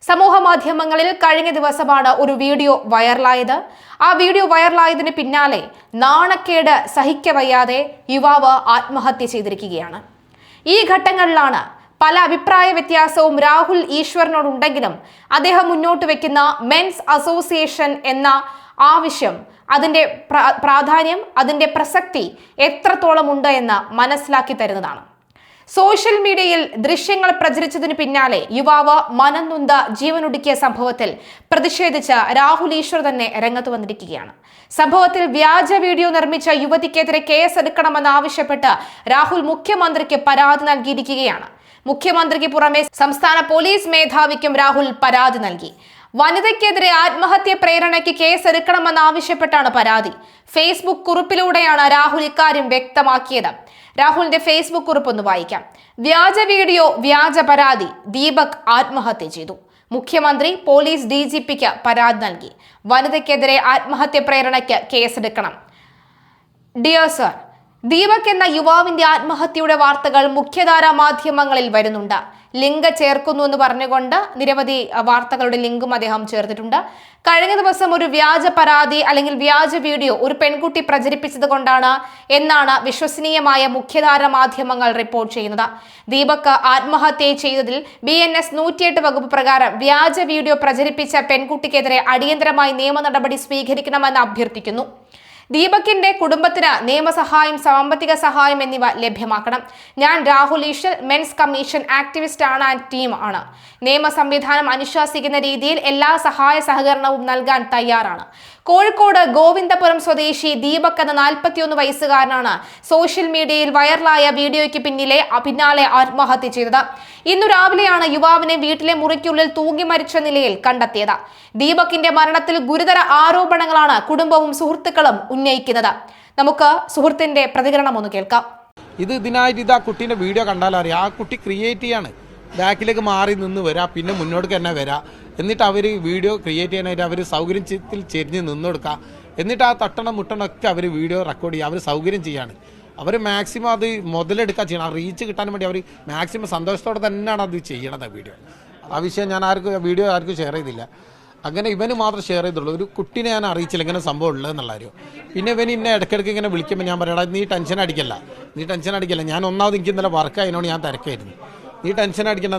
സമൂഹ മാധ്യമങ്ങളിൽ കഴിഞ്ഞ ദിവസമാണ് ഒരു വീഡിയോ വൈറലായത്. ആ വീഡിയോ വൈറലായതിന് പിന്നാലെ നാണക്കേട് സഹിക്കവയ്യാതെ യുവാവ് ആത്മഹത്യ ചെയ്തിരിക്കുകയാണ്. ഈ ഘട്ടങ്ങളിലാണ് പല അഭിപ്രായ വ്യത്യാസവും രാഹുൽ ഈശ്വറിനോടുണ്ടെങ്കിലും അദ്ദേഹം മുന്നോട്ട് വെക്കുന്ന മെൻസ് അസോസിയേഷൻ എന്ന ആവശ്യം, അതിന്റെ പ്രാധാന്യം, അതിന്റെ പ്രസക്തി എത്രത്തോളം ഉണ്ട് എന്ന് മനസ്സിലാക്കി തരുന്നതാണ്. സോഷ്യൽ മീഡിയയിൽ ദൃശ്യങ്ങൾ പ്രചരിച്ചതിനു പിന്നാലെ യുവാവ് മനംനൊന്ത ജീവനൊടുക്കിയ സംഭവത്തിൽ പ്രതിഷേധിച്ച് രാഹുൽ ഈശ്വർ തന്നെ രംഗത്ത് വന്നിരിക്കുകയാണ്. സംഭവത്തിൽ വ്യാജ വീഡിയോ നിർമ്മിച്ച യുവതിക്കെതിരെ കേസെടുക്കണമെന്നാവശ്യപ്പെട്ട് രാഹുൽ മുഖ്യമന്ത്രിക്ക് പരാതി നൽകിയിരിക്കുകയാണ്. മുഖ്യമന്ത്രിക്ക് പുറമെ സംസ്ഥാന പോലീസ് മേധാവിക്കും രാഹുൽ പരാതി നൽകി. വനിതയ്ക്കെതിരെ ആത്മഹത്യ പ്രേരണയ്ക്ക് കേസെടുക്കണമെന്നാവശ്യപ്പെട്ടാണ് പരാതി. ഫേസ്ബുക്ക് കുറിപ്പിലൂടെയാണ് രാഹുൽ ഇക്കാര്യം വ്യക്തമാക്കിയത്. രാഹുലിന്റെ ഫേസ്ബുക്ക് കുറിപ്പ് ഒന്ന് വായിക്കാം. വ്യാജ വീഡിയോ, വ്യാജ പരാതി, ദീപക് ആത്മഹത്യ ചെയ്തു. മുഖ്യമന്ത്രി പോലീസ് DGPക്ക് പരാതി നൽകി. വനിതയ്ക്കെതിരെ ആത്മഹത്യ പ്രേരണയ്ക്ക് കേസെടുക്കണം. ഡിയർ സർ, ദീപക് എന്ന യുവാവിന്റെ ആത്മഹത്യയുടെ വാർത്തകൾ മുഖ്യധാരാ മാധ്യമങ്ങളിൽ വരുന്നുണ്ട്. ലിങ്ക് ചേർക്കുന്നു എന്ന് പറഞ്ഞുകൊണ്ട് നിരവധി വാർത്തകളുടെ ലിങ്കും അദ്ദേഹം ചേർത്തിട്ടുണ്ട്. കഴിഞ്ഞ ദിവസം ഒരു വ്യാജ പരാതി അല്ലെങ്കിൽ വ്യാജ വീഡിയോ ഒരു പെൺകുട്ടി പ്രചരിപ്പിച്ചത് കൊണ്ടാണ് എന്നാണ് വിശ്വസനീയമായ മുഖ്യധാര മാധ്യമങ്ങൾ റിപ്പോർട്ട് ചെയ്യുന്നത്. ദീപക് ആത്മഹത്യ ചെയ്തതിൽ BNS 108 വകുപ്പ് പ്രകാരം വ്യാജ വീഡിയോ പ്രചരിപ്പിച്ച പെൺകുട്ടിക്കെതിരെ അടിയന്തരമായി നിയമ നടപടി സ്വീകരിക്കണമെന്ന് അഭ്യർത്ഥിക്കുന്നു. ദീപകിന്റെ കുടുംബത്തിന് നിയമസഹായം, സാമ്പത്തിക സഹായം എന്നിവ ലഭ്യമാക്കണം. ഞാൻ Rahul Easwar, men's commission activist ആണ് ആൻഡ് ടീം ആണ്. നിയമ സംവിധാനം അനുശാസിക്കുന്ന രീതിയിൽ എല്ലാ സഹായ സഹകരണവും നൽകാൻ തയ്യാറാണ്. കോഴിക്കോട് ഗോവിന്ദപുരം സ്വദേശി ദീപക് എന്ന 41 വയസ്സുകാരനാണ് സോഷ്യൽ മീഡിയയിൽ വൈറലായ വീഡിയോയ്ക്ക് പിന്നാലെ ആത്മഹത്യ ചെയ്തത്. ഇന്നു രാവിലെയാണ് യുവാവിനെ വീട്ടിലെ മുറിക്കുള്ളിൽ തൂങ്ങി മരിച്ച നിലയിൽ കണ്ടെത്തിയത്. ദീപകിന്റെ മരണത്തിൽ ഗുരുതര ആരോപണങ്ങളാണ് കുടുംബവും സുഹൃത്തുക്കളും ഉന്നയിക്കുന്നത്. നമുക്ക് സുഹൃത്തിന്റെ പ്രതികരണം ഒന്ന് കേൾക്കാം. ഇതിനായിട്ട് ആ കുട്ടീന്റെ വീഡിയോ കണ്ടാലറിയാം, ആ കുട്ടി ക്രിയേറ്റ് ചെയ്യാണ്. ബാക്കിലേക്ക് മാറി നിന്ന് വരാം, പിന്നെ മുന്നോട്ട് തന്നെ വരാം. എന്നിട്ട് അവർ വീഡിയോ ക്രിയേറ്റ് ചെയ്യാനായിട്ട് അവർ സൗകര്യത്തിൽ ചെരിഞ്ഞ് നിന്നെടുക്കുക. എന്നിട്ട് ആ തട്ടണം മുട്ടണമൊക്കെ അവർ വീഡിയോ റെക്കോർഡ് ചെയ്യുക. അവർ സൗകര്യം ചെയ്യാണ്. അവർ മാക്സിമം അത് മുതലെടുക്കാൻ ചെയ്യണം. ആ റീച്ച് കിട്ടാൻ വേണ്ടി അവർ മാക്സിമം സന്തോഷത്തോടെ തന്നെയാണ് അത് ചെയ്യണത്. ആ വിഷയം ഞാൻ വീഡിയോ ആർക്കും ഷെയർ ചെയ്തില്ല. അങ്ങനെ ഇവന് മാത്രം ഷെയർ ചെയ്തുള്ളൂ. ഒരു കുട്ടീനെ ഞാൻ അറിയിച്ചില്ല ഇങ്ങനെ സംഭവം ഉള്ളതെന്നുള്ള കാര്യം. പിന്നെ ഇവന് ഇന്നെ ഇടയ്ക്കിടയ്ക്ക് ഇങ്ങനെ വിളിക്കുമ്പോൾ ഞാൻ പറയടാ, നീ ടെൻഷൻ അടിക്കല്ല. ഞാൻ ഒന്നാമത് എനിക്ക് ഇന്നലെ വർക്ക് അതിനോട് ഞാൻ തിരക്കായിരുന്നു. നീ ടെൻഷൻ അടിക്കണ്ട,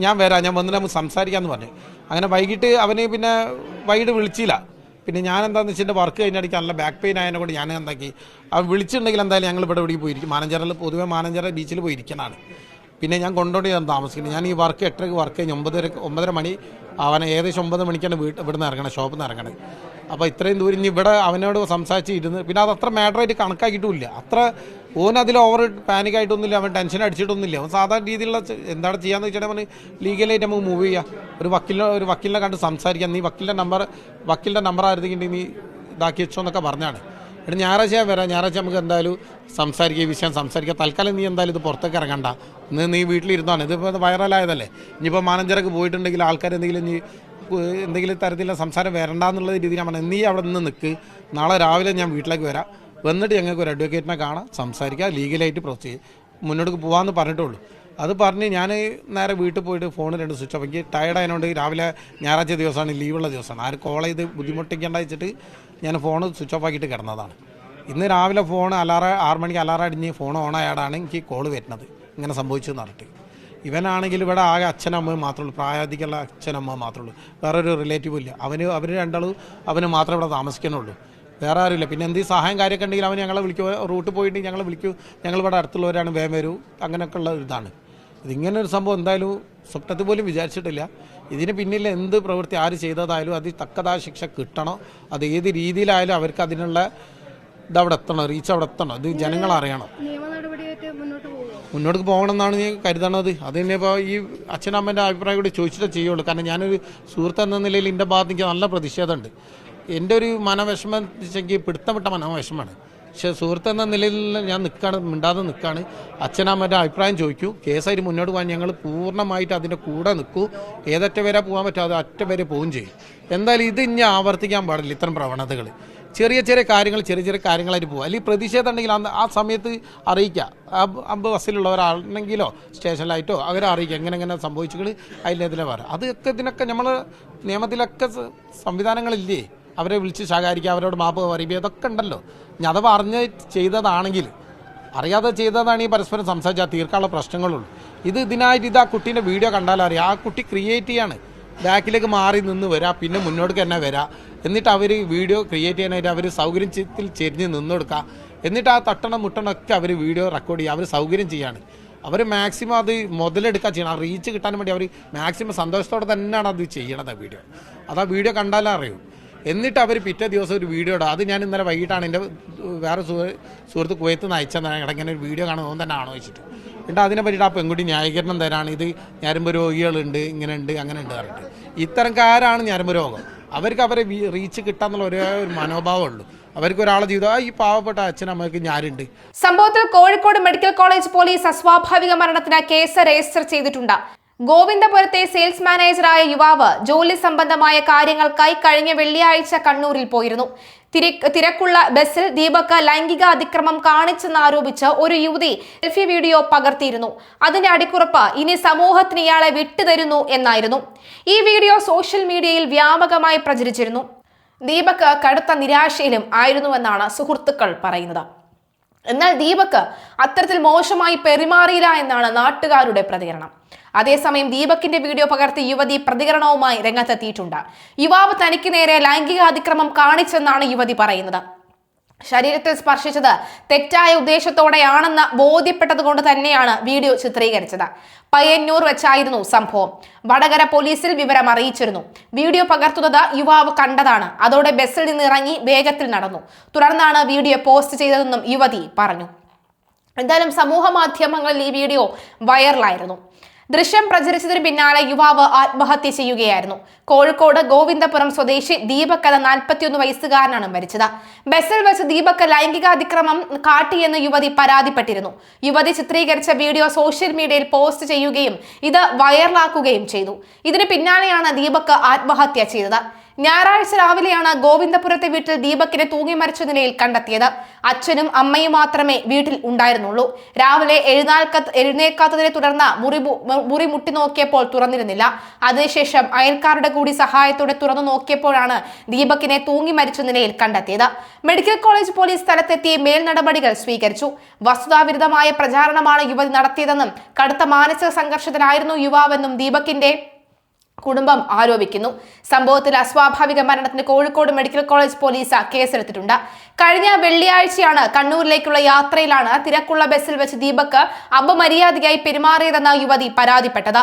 ഞാൻ വരാം, ഞാൻ വന്നിട്ട് നമുക്ക് സംസാരിക്കാമെന്ന് പറഞ്ഞു. അങ്ങനെ വൈകിട്ട് അവന് പിന്നെ വൈകിട്ട് വിളിച്ചില്ല. പിന്നെ ഞാൻ എന്താണെന്ന് വെച്ചാൽ വർക്ക് കഴിഞ്ഞിടയ്ക്ക് നല്ല ബാക്ക് പെയിൻ ആയതിനെ കൊണ്ട് ഞാൻ എന്താക്കി, അവൻ വിളിച്ചിട്ടുണ്ടെങ്കിൽ എന്തായാലും ഞങ്ങൾ ഇവിടെ പോയിരിക്കും. പൊതുവെ മാനഞ്ചേറ ബീച്ചിൽ പോയിരിക്കണതാണ്. പിന്നെ ഞാൻ കൊണ്ടോണ്ട് ഞാൻ താമസിക്കുന്നത്. ഞാൻ ഈ വർക്ക് 8:30 വർക്ക് കഴിഞ്ഞ് 9:30 മണി അവനെ ഏകദേശം 9 മണിക്കാണ് ഇവിടുന്ന് ഇറങ്ങണം, ഷോപ്പിൽ നിന്ന് ഇറങ്ങണത്. അപ്പോൾ ഇത്രയും ദൂരം ഇനി ഇവിടെ അവനോട് സംസാരിച്ച് ഇരുന്ന് പിന്നെ അത് അത്ര മാറ്ററായിട്ട് കണക്കാക്കിയിട്ടുമില്ല. അത്ര ഓനതിൽ ഓവർ പാനിക്കായിട്ടൊന്നുമില്ല, അവൻ ടെൻഷൻ അടിച്ചിട്ടൊന്നുമില്ല. അവൻ സാധാരണ രീതിയിലുള്ള എന്താണ് ചെയ്യാന്ന് വെച്ചിട്ടുണ്ടെങ്കിൽ അവന് ലീഗലായിട്ട് നമുക്ക് മൂവ് ചെയ്യാം. ഒരു വക്കീലിനെ കണ്ട് സംസാരിക്കാം. നീ വക്കീലിൻ്റെ നമ്പർ ആയിരുന്നെങ്കിൽ നീ ഇതാക്കി വെച്ചോ എന്നൊക്കെ പറഞ്ഞാണ്. എന്നിട്ട് ഞായറാഴ്ച വരാം, ഞായറാഴ്ച നമുക്ക് എന്തായാലും സംസാരിക്കുക, ഈ വിഷയം സംസാരിക്കാം. തൽക്കാലം നീ എന്തായാലും ഇത് പുറത്തേക്ക് ഇറങ്ങണ്ട, നീ വീട്ടിലിരുന്നാണ്. ഇതിപ്പോൾ വൈറലായതല്ലേ. ഇനിയിപ്പോൾ മാനഞ്ചേരക്ക് പോയിട്ടുണ്ടെങ്കിൽ ആൾക്കാർ എന്തെങ്കിലും തരത്തിലുള്ള സംസാരം വരണ്ടെന്നുള്ള രീതിയിൽ ഞാൻ നീ അവിടെ നിന്ന് നിൽക്ക്, നാളെ രാവിലെ ഞാൻ വീട്ടിലേക്ക് വരാം, വന്നിട്ട് ഞങ്ങൾക്ക് ഒരു അഡ്വക്കേറ്റിനെ കാണാം, സംസാരിക്കുക, ലീഗലായിട്ട് പ്രൊസീഡ് മുന്നോട്ട് പോകാമെന്ന് പറഞ്ഞിട്ടുള്ളൂ. അത് പറഞ്ഞ് ഞാൻ നേരെ വീട്ടിൽ പോയിട്ട് ഫോൺ 2 സ്വിച്ച് ഓഫ്. എനിക്ക് ടയർഡായതുകൊണ്ട് രാവിലെ ഞായറാഴ്ച ദിവസമാണ്, ലീവുള്ള ദിവസമാണ്, ആരും കോൾ ചെയ്ത് ബുദ്ധിമുട്ടിക്കേണ്ട വെച്ചിട്ട് ഞാൻ ഫോൺ സ്വിച്ച് ഓഫ് ആക്കിയിട്ട് കിടന്നതാണ്. ഇന്ന് രാവിലെ ഫോൺ 6 മണിക്ക് അലാറം അടിഞ്ഞ് ഫോൺ ഓണായാടാണ് എനിക്ക് കോൾ വരുന്നത്, ഇങ്ങനെ സംഭവിച്ചു എന്ന് പറഞ്ഞിട്ട്. ഇവനാണെങ്കിൽ ഇവിടെ ആകെ അച്ഛനമ്മയും മാത്രമേ ഉള്ളൂ, പ്രായാധികമുള്ള അച്ഛനമ്മ മാത്രമേ ഉള്ളൂ, വേറൊരു റിലേറ്റീവും ഇല്ല. അവർ രണ്ടാളും അവന് മാത്രമേ ഇവിടെ താമസിക്കുന്നുള്ളൂ, വേറെ ആരുമില്ല. പിന്നെ എന്തെങ്കിലും സഹായം കാര്യമൊക്കെ ഉണ്ടെങ്കിൽ അവൻ ഞങ്ങളെ വിളിക്കും, റൂട്ട് പോയിട്ട് ഞങ്ങളെ വിളിക്കും, ഞങ്ങളിവിടെ അടുത്തുള്ളവരാണ്, വേഗം വരൂ, അങ്ങനെയൊക്കെ ഉള്ള ഇതാണ്. ഇതിങ്ങനൊരു സംഭവം എന്തായാലും സ്വപ്നത്തിൽ പോലും വിചാരിച്ചിട്ടില്ല. ഇതിന് പിന്നിൽ എന്ത് പ്രവൃത്തി ആര് ചെയ്തതായാലും അത് തക്കതായ ശിക്ഷ കിട്ടണം. അത് ഏത് രീതിയിലായാലും അവർക്ക് അതിനുള്ള ഇതവിടെ എത്തണം, റീച്ച് അവിടെ എത്തണം. ഇത് ജനങ്ങൾ അറിയണം. മുന്നോട്ട് പോകണമെന്നാണ് ഞാൻ കരുതണത്. അത് തന്നെ ഇപ്പോൾ ഈ അച്ഛനമ്മേൻ്റെ അഭിപ്രായം കൂടി ചോദിച്ചിട്ടേ ചെയ്യുള്ളൂ. കാരണം ഞാനൊരു സുഹൃത്ത് എന്ന നിലയിൽ എൻ്റെ ഭാഗത്ത് എനിക്ക് നല്ല പ്രതിഷേധമുണ്ട്. എൻ്റെ ഒരു മനവിഷമം വെച്ചെങ്കിൽ പിടുത്തം വിട്ട മനവിഷമാണ്. പക്ഷേ സുഹൃത്ത് എന്ന നിലയിൽ ഞാൻ മിണ്ടാതെ നിൽക്കുകയാണ്. അച്ഛനമ്മേൻ്റെ അഭിപ്രായം ചോദിക്കൂ, കേസായിട്ട് മുന്നോട്ട് പോകാൻ ഞങ്ങൾ പൂർണ്ണമായിട്ട് അതിൻ്റെ കൂടെ നിൽക്കൂ. ഏതറ്റ വരെ പോകാൻ പറ്റുമോ അത് അറ്റ വരെ പോവുകയും ചെയ്യും. എന്തായാലും ഇത് ഇനി ആവർത്തിക്കാൻ പാടില്ല. ഇത്തരം പ്രവണതകൾ ചെറിയ കാര്യങ്ങളായിട്ട് പോകുക. അല്ലെങ്കിൽ പ്രതിഷേധം ഉണ്ടെങ്കിൽ ആ സമയത്ത് അറിയിക്കുക. ബസ്സിലുള്ളവരാണെങ്കിലോ സ്റ്റേഷനിലായിട്ടോ അവരെ അറിയിക്കുക എങ്ങനെ സംഭവിച്ചുകൾ അതിലെതിരെ പറയാം. അതൊക്കെ ഇതിനൊക്കെ നമ്മൾ നിയമത്തിലൊക്കെ സംവിധാനങ്ങളില്ലേ, അവരെ വിളിച്ച് ശകാരിക്കുക, അവരോട് മാപ്പ് പറയുക, ഇതൊക്കെ ഉണ്ടല്ലോ. ഞാൻ അത് പറഞ്ഞ് ചെയ്തതാണെങ്കിൽ, അറിയാതെ ചെയ്തതാണ് ഈ പരസ്പരം സംസാരിച്ചാൽ തീർക്കാനുള്ള പ്രശ്നങ്ങളുള്ളൂ. ഇതിനായിട്ട് ആ കുട്ടീൻ്റെ വീഡിയോ കണ്ടാലറിയാം, ആ കുട്ടി ക്രിയേറ്റ് ചെയ്യാണ്. ബാക്കിലേക്ക് മാറി നിന്ന് വരാം, പിന്നെ മുന്നോട്ട് തന്നെ വരാം. എന്നിട്ട് അവർ വീഡിയോ ക്രിയേറ്റ് ചെയ്യാനായിട്ട് അവർ സൗകര്യത്തിൽ ചെരിഞ്ഞ് നിന്നെടുക്കുക. എന്നിട്ട് ആ തട്ടണം മുട്ടണമൊക്കെ അവർ വീഡിയോ റെക്കോർഡ് ചെയ്യുക. അവർ സൗകര്യം ചെയ്യാണ്. അവർ മാക്സിമം അത് മുതലെടുക്കുക ചെയ്യണം. ആ റീച്ച് കിട്ടാൻ വേണ്ടി അവർ മാക്സിമം സന്തോഷത്തോടെ തന്നെയാണ് അത് ചെയ്യണത്. ആ വീഡിയോ വീഡിയോ കണ്ടാലേ അറിയൂ. എന്നിട്ട് അവർ പിറ്റേ ദിവസം ഒരു വീഡിയോ ഇടുക. അത് ഞാൻ ഇന്നലെ വൈകിട്ടാണ് എൻ്റെ വേറെ സുഹൃത്ത് കുവൈത്ത് നിന്ന് അയച്ചതാണ്. ഇടയ്ക്ക് ഒരു വീഡിയോ കാണുന്നത് തന്നെ ആണോ വെച്ചിട്ട്. എന്നിട്ട് അതിനെ പറ്റിയിട്ട് ആ പെൺകുട്ടി ന്യായീകരണം തരാണ്. ഇത് ഞരമ്പ് രോഗികളുണ്ട്, ഇങ്ങനെ ഉണ്ട്, അങ്ങനെ ഉണ്ട് പറഞ്ഞിട്ട്. ഇത്തരക്കാരാണ് ഞരമ്പ് രോഗം. അവർക്ക് അവരെ റീച്ച് കിട്ടാന്നുള്ള ഒരേ ഒരു മനോഭാവമുള്ളൂ. അവർക്ക് ഒരാളെ ജീവിതം ഈ പാവപ്പെട്ട അച്ഛനമ്മയ്ക്ക് ഞാനുണ്ട്. സംഭവത്തിൽ കോഴിക്കോട് മെഡിക്കൽ കോളേജ് പോലീസ് അസ്വാഭാവിക മരണത്തിന് കേസ് രജിസ്റ്റർ ചെയ്തിട്ടുണ്ട്. ഗോവിന്ദപുരത്തെ സെയിൽസ് മാനേജറായ യുവാവ് ജോലി സംബന്ധമായ കാര്യങ്ങൾക്കായി കഴിഞ്ഞ വെള്ളിയാഴ്ച കണ്ണൂരിൽ പോയിരുന്നു. തിരക്കുള്ള ബസ്സിൽ ദീപക് ലൈംഗിക അതിക്രമം കാണിച്ചെന്നാരോപിച്ച് ഒരു യുവതി സെൽഫി വീഡിയോ പകർത്തിയിരുന്നു. അതിന്റെ അടിക്കുറിപ്പ് ഇനി സമൂഹത്തിന് ഇയാളെ വിട്ടുതരുന്നു എന്നായിരുന്നു. ഈ വീഡിയോ സോഷ്യൽ മീഡിയയിൽ വ്യാപകമായി പ്രചരിച്ചിരുന്നു. ദീപക് കടുത്ത നിരാശയിലും ആയിരുന്നുവെന്നാണ് സുഹൃത്തുക്കൾ പറയുന്നത്. എന്നാൽ ദീപക് അത്തരത്തിൽ മോശമായി പെരുമാറിയില്ല എന്നാണ് നാട്ടുകാരുടെ പ്രതികരണം. അതേസമയം ദീപകിന്റെ വീഡിയോ പകർത്തി യുവതി പ്രതികരണവുമായി രംഗത്തെത്തിയിട്ടുണ്ട്. യുവാവ് തനിക്ക് നേരെ ലൈംഗിക അതിക്രമം കാണിച്ചെന്നാണ് യുവതി പറയുന്നത്. ശരീരത്തിൽ സ്പർശിച്ചത് തെറ്റായ ഉദ്ദേശത്തോടെയാണെന്ന് ബോധ്യപ്പെട്ടത് കൊണ്ട് തന്നെയാണ് വീഡിയോ ചിത്രീകരിച്ചത്. പയ്യന്നൂർ വെച്ചായിരുന്നു സംഭവം. വടകര പോലീസിൽ വിവരം അറിയിച്ചിരുന്നു. വീഡിയോ പകർത്തുന്നത് യുവാവ് കണ്ടതാണ്. അതോടെ ബസ്സിൽ നിന്ന് ഇറങ്ങി വേഗത്തിൽ നടന്നു. തുടർന്നാണ് വീഡിയോ പോസ്റ്റ് ചെയ്തതെന്നും യുവതി പറഞ്ഞു. എന്തായാലും സമൂഹ മാധ്യമങ്ങളിൽ ഈ വീഡിയോ വൈറലായിരുന്നു. ദൃശ്യം പ്രചരിച്ചതിന് പിന്നാലെ യുവാവ് ആത്മഹത്യ ചെയ്യുകയായിരുന്നു. കോഴിക്കോട് ഗോവിന്ദപുരം സ്വദേശി ദീപക് എന്ന 41 വയസ്സുകാരനാണ് മരിച്ചത്. ബസ്സിൽ വെച്ച് ദീപക് ലൈംഗിക അതിക്രമം കാട്ടിയെന്ന് യുവതി പരാതിപ്പെട്ടിരുന്നു. യുവതി ചിത്രീകരിച്ച വീഡിയോ സോഷ്യൽ മീഡിയയിൽ പോസ്റ്റ് ചെയ്യുകയും ഇത് വൈറലാക്കുകയും ചെയ്തു. ഇതിന് പിന്നാലെയാണ് ദീപക് ആത്മഹത്യ ചെയ്തത്. ഞായറാഴ്ച രാവിലെയാണ് ഗോവിന്ദപുരത്തെ വീട്ടിൽ ദീപകിനെ തൂങ്ങി മരിച്ച നിലയിൽ കണ്ടെത്തിയത്. അച്ഛനും അമ്മയും മാത്രമേ വീട്ടിൽ ഉണ്ടായിരുന്നുള്ളൂ. രാവിലെ എഴുന്നേൽക്കാത്തതിനെ തുടർന്ന് മുറി മുട്ടി നോക്കിയപ്പോൾ തുറന്നിരുന്നില്ല. അതിനുശേഷം അയൽക്കാരുടെ കൂടി സഹായത്തോടെ തുറന്നു നോക്കിയപ്പോഴാണ് ദീപകിനെ തൂങ്ങി മരിച്ച നിലയിൽ കണ്ടെത്തിയത്. മെഡിക്കൽ കോളേജ് പോലീസ് സ്ഥലത്തെത്തി മേൽ നടപടികൾ സ്വീകരിച്ചു. വസ്തുതാവിരുദ്ധമായ പ്രചാരണമാണ് യുവതി നടത്തിയതെന്നും കടുത്ത മാനസിക സംഘർഷത്തിലായിരുന്നു യുവാവെന്നും ദീപകിന്റെ കുടുംബം ആരോപിക്കുന്നു. സംഭവത്തിൽ അസ്വാഭാവിക മരണത്തിന് കോഴിക്കോട് മെഡിക്കൽ കോളേജ് പോലീസ് കേസെടുത്തിട്ടുണ്ട്. കഴിഞ്ഞ വെള്ളിയാഴ്ചയാണ് കണ്ണൂരിലേക്കുള്ള യാത്രയിലാണ് തിരക്കുള്ള ബസ്സിൽ വെച്ച് ദീപക് അപമര്യാദയായി പെരുമാറിയതെന്ന യുവതി പരാതിപ്പെട്ടത്.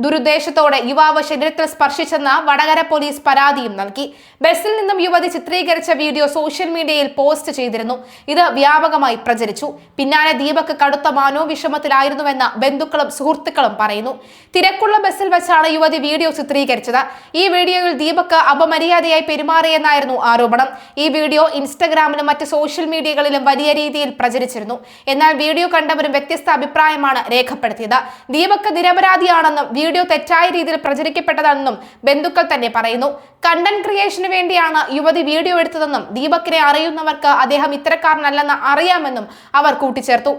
ദുരുദ്ദേശത്തോടെ യുവാവ് ശരീരത്തിൽ സ്പർശിച്ചെന്ന് വടകര പോലീസ് പരാതിയും നൽകി. ബസ്സിൽ നിന്നും യുവതി ചിത്രീകരിച്ച വീഡിയോ സോഷ്യൽ മീഡിയയിൽ പോസ്റ്റ് ചെയ്തിരുന്നു. ഇത് വ്യാപകമായി പ്രചരിച്ചു. പിന്നാലെ ദീപക് കടുത്ത മനോവിഷമത്തിലായിരുന്നുവെന്ന് ബന്ധുക്കളും സുഹൃത്തുക്കളും പറയുന്നു. തിരക്കുള്ള ബസ്സിൽ വെച്ചാണ് യുവതി വീഡിയോ ചിത്രീകരിച്ചത്. ഈ വീഡിയോയിൽ ദീപക് അപമര്യാദയായി പെരുമാറിയെന്നായിരുന്നു ആരോപണം. ഈ വീഡിയോ ഇൻസ്റ്റഗ്രാമിലും മറ്റ് സോഷ്യൽ മീഡിയകളിലും വലിയ രീതിയിൽ പ്രചരിച്ചിരുന്നു. എന്നാൽ വീഡിയോ കണ്ടവരും വ്യത്യസ്ത അഭിപ്രായമാണ് രേഖപ്പെടുത്തിയത്. ദീപക് നിരപരാധിയാണെന്നും വീഡിയോ തെറ്റായ രീതിയിൽ പ്രചരിക്കപ്പെട്ടതാണെന്നും ബന്ധുക്കൾ തന്നെ പറയുന്നു. കണ്ടന്റ് ക്രിയേഷന് വേണ്ടിയാണ് യുവതി വീഡിയോ എടുത്തതെന്നും ദീപകിനെ അറിയുന്നവർക്ക് അദ്ദേഹം ഇത്തരക്കാരനല്ലെന്ന് അറിയാമെന്നും അവർ കൂട്ടിച്ചേർത്തു.